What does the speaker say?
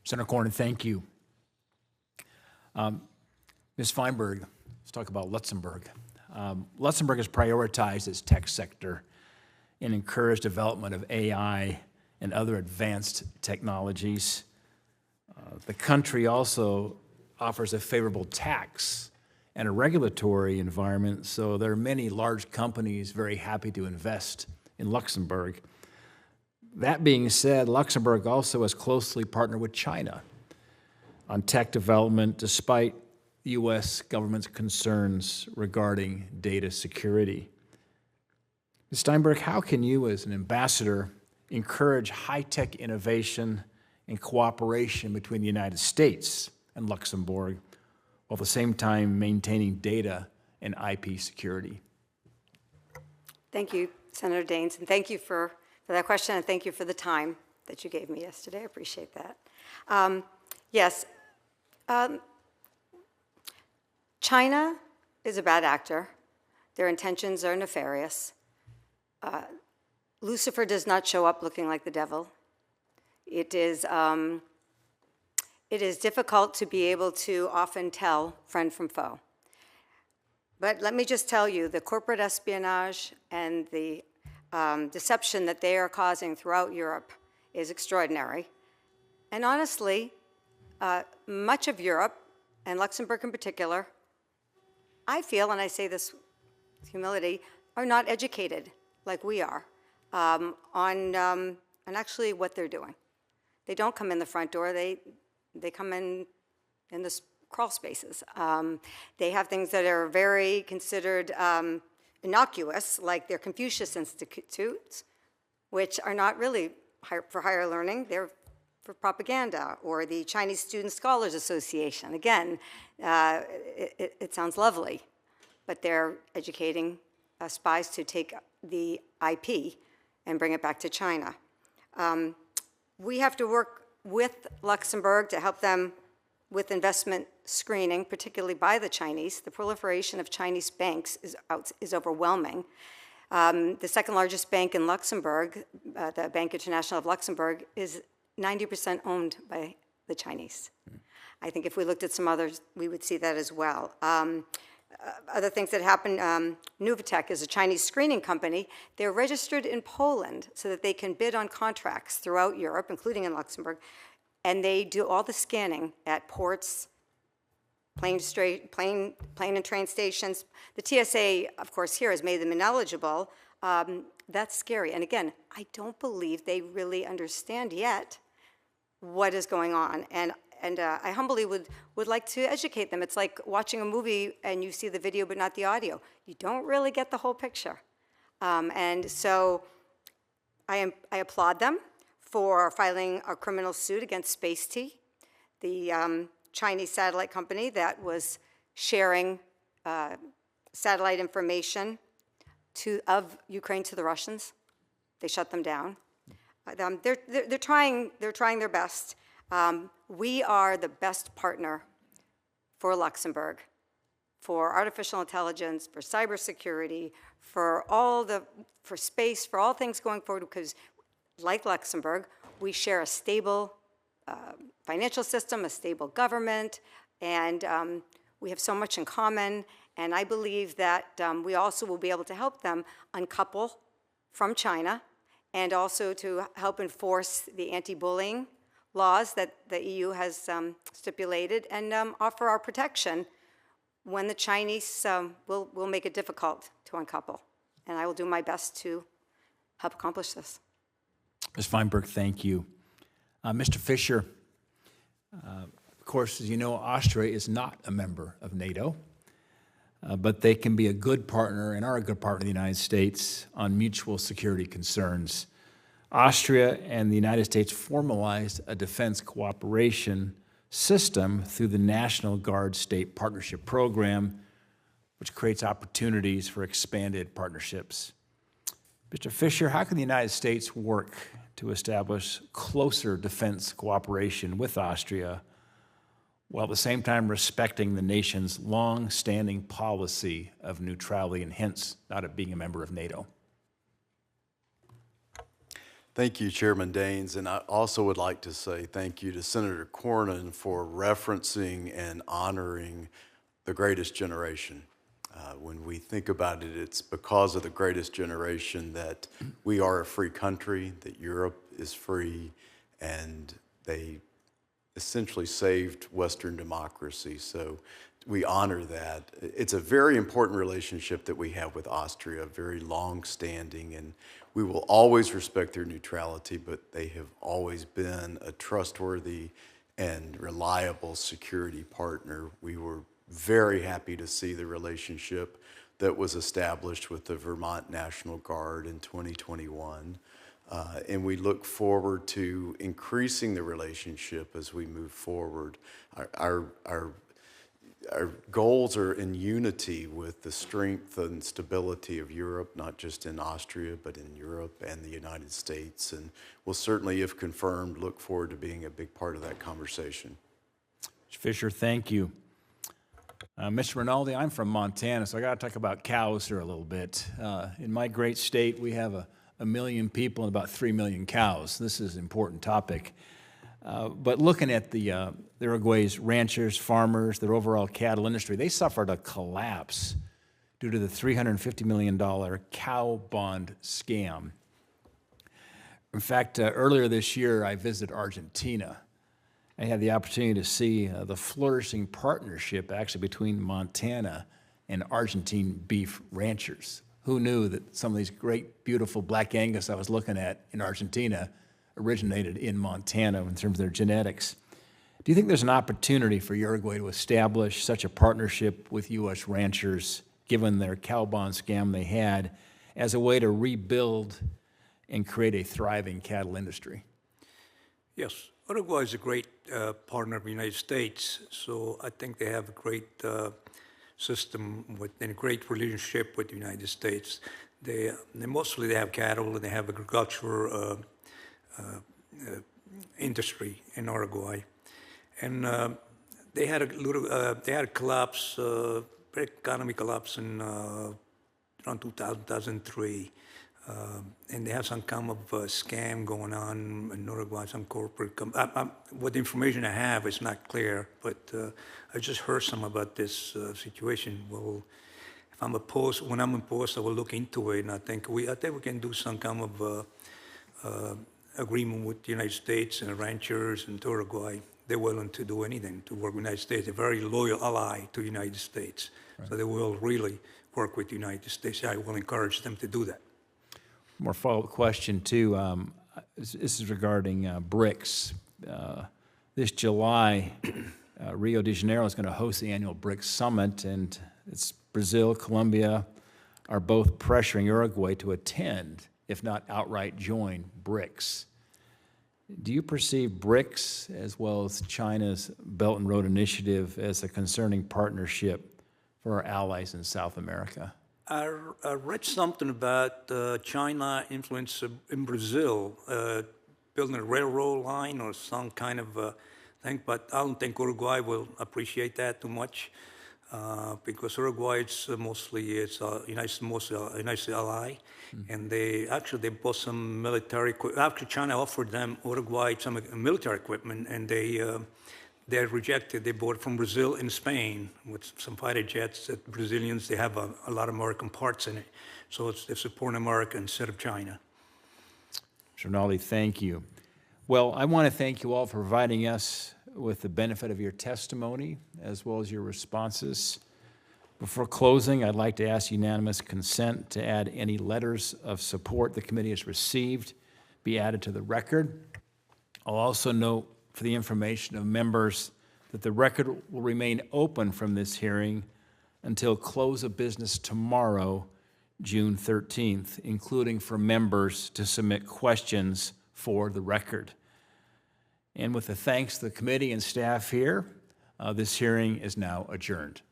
Senator Cornyn, thank you. Ms. Feinberg, let's talk about Luxembourg. Luxembourg has prioritized its tech sector and encouraged development of AI and other advanced technologies. The country also offers a favorable tax and a regulatory environment, so there are many large companies very happy to invest in Luxembourg. That being said, Luxembourg also has closely partnered with China on tech development, despite the U.S. government's concerns regarding data security. Ms. Steinberg, how can you, as an ambassador, encourage high-tech innovation and cooperation between the United States and Luxembourg, while at the same time maintaining data and IP security? Thank you, Senator Daines, and thank you for that question, and thank you for the time that you gave me yesterday. I appreciate that. Yes, China is a bad actor. Their intentions are nefarious. Lucifer does not show up looking like the devil. It is difficult to be able to often tell friend from foe. But let me just tell you, the corporate espionage and the deception that they are causing throughout Europe is extraordinary. And honestly, much of Europe, and Luxembourg in particular, I feel, and I say this with humility, are not educated like we are on actually what they're doing. They don't come in the front door. They come in the crawl spaces. They have things that are very considered innocuous, like their Confucius Institutes, which are not really for higher learning. They're for propaganda, or the Chinese Student Scholars Association. Again, it sounds lovely, but they're educating spies to take the IP and bring it back to China. We have to work with Luxembourg to help them with investment screening, particularly by the Chinese. The proliferation of Chinese banks is overwhelming. The second largest bank in Luxembourg, the Bank International of Luxembourg, is 90% owned by the Chinese. I think if we looked at some others, we would see that as well. Other things that happen, Nuvatech is a Chinese screening company. They're registered in Poland so that they can bid on contracts throughout Europe, including in Luxembourg, and they do all the scanning at ports, plane and train stations. The TSA, of course, here has made them ineligible. That's scary. And again, I don't believe they really understand yet what is going on. And I humbly would like to educate them. It's like watching a movie and you see the video but not the audio. You don't really get the whole picture. And so I applaud them for filing a criminal suit against Space-T, the Chinese satellite company that was sharing satellite information of Ukraine to the Russians. They shut them down. They're trying their best. We are the best partner for Luxembourg, for artificial intelligence, for cybersecurity, for space, for all things going forward, because like Luxembourg, we share a stable financial system, a stable government, and we have so much in common. And I believe that we also will be able to help them uncouple from China, and also to help enforce the anti-bullying laws that the EU has stipulated, and offer our protection when the Chinese will make it difficult to uncouple. And I will do my best to help accomplish this. Ms. Feinberg, thank you. Mr. Fisher, of course, as you know, Austria is not a member of NATO, but they can be a good partner and are a good partner of the United States on mutual security concerns. Austria and the United States formalized a defense cooperation system through the National Guard State Partnership Program, which creates opportunities for expanded partnerships. Mr. Fisher, how can the United States work to establish closer defense cooperation with Austria, while at the same time respecting the nation's long-standing policy of neutrality and hence not being a member of NATO? Thank you, Chairman Daines, and I also would like to say thank you to Senator Cornyn for referencing and honoring the greatest generation. When we think about it, it's because of the greatest generation that we are a free country, that Europe is free, and they essentially saved Western democracy. So we honor that. It's a very important relationship that we have with Austria, very long-standing, and we will always respect their neutrality, but they have always been a trustworthy and reliable security partner. We were very happy to see the relationship that was established with the Vermont National Guard in 2021. And we look forward to increasing the relationship as we move forward. Our goals are in unity with the strength and stability of Europe, not just in Austria, but in Europe and the United States. And we'll certainly, if confirmed, look forward to being a big part of that conversation. Mr. Fisher, thank you. Mr. Rinaldi, I'm from Montana, so I got to talk about cows here a little bit. In my great state, we have a million people and about 3 million cows. This is an important topic. But looking at the Uruguay's ranchers, farmers, their overall cattle industry, they suffered a collapse due to the $350 million cow bond scam. In fact, earlier this year, I visited Argentina. I had the opportunity to see the flourishing partnership actually between Montana and Argentine beef ranchers. Who knew that some of these great, beautiful Black Angus I was looking at in Argentina originated in Montana in terms of their genetics? Do you think there's an opportunity for Uruguay to establish such a partnership with U.S. ranchers, given their cow bond scam they had, as a way to rebuild and create a thriving cattle industry? Yes, Uruguay is a great partner of the United States, so I think they have a great system and a great relationship with the United States. They mostly have cattle and they have agriculture industry in Uruguay, and they had a collapse, economic collapse in around 2003. And they have some kind of scam going on in Uruguay, some corporate. What information I have is not clear, but I just heard some about this situation. Well, if I'm opposed, when I'm opposed, I will look into it, and I think we can do some kind of agreement with the United States and the ranchers and Uruguay. They're willing to do anything to work with the United States. They're a very loyal ally to the United States, right. So they will really work with the United States. I will encourage them to do that. More follow-up question, too. This is regarding BRICS. This July, Rio de Janeiro is going to host the annual BRICS Summit, and it's Brazil, Colombia are both pressuring Uruguay to attend, if not outright join, BRICS. Do you perceive BRICS, as well as China's Belt and Road Initiative, as a concerning partnership for our allies in South America? I read something about China influence in Brazil, building a railroad line or some kind of thing, but I don't think Uruguay will appreciate that too much because Uruguay is mostly United ally, and they bought some military equipment. Actually, China offered them Uruguay some military equipment, and they rejected. They bought it from Brazil and Spain with some fighter jets. That Brazilians, they have a lot of American parts in it. So they're supporting America instead of China. Mr. Rinaldi, thank you. Well, I want to thank you all for providing us with the benefit of your testimony as well as your responses. Before closing, I'd like to ask unanimous consent to add any letters of support the committee has received be added to the record. I'll also note for the information of members that the record will remain open from this hearing until close of business tomorrow, June 13th, including for members to submit questions for the record. And with the thanks to the committee and staff here, this hearing is now adjourned.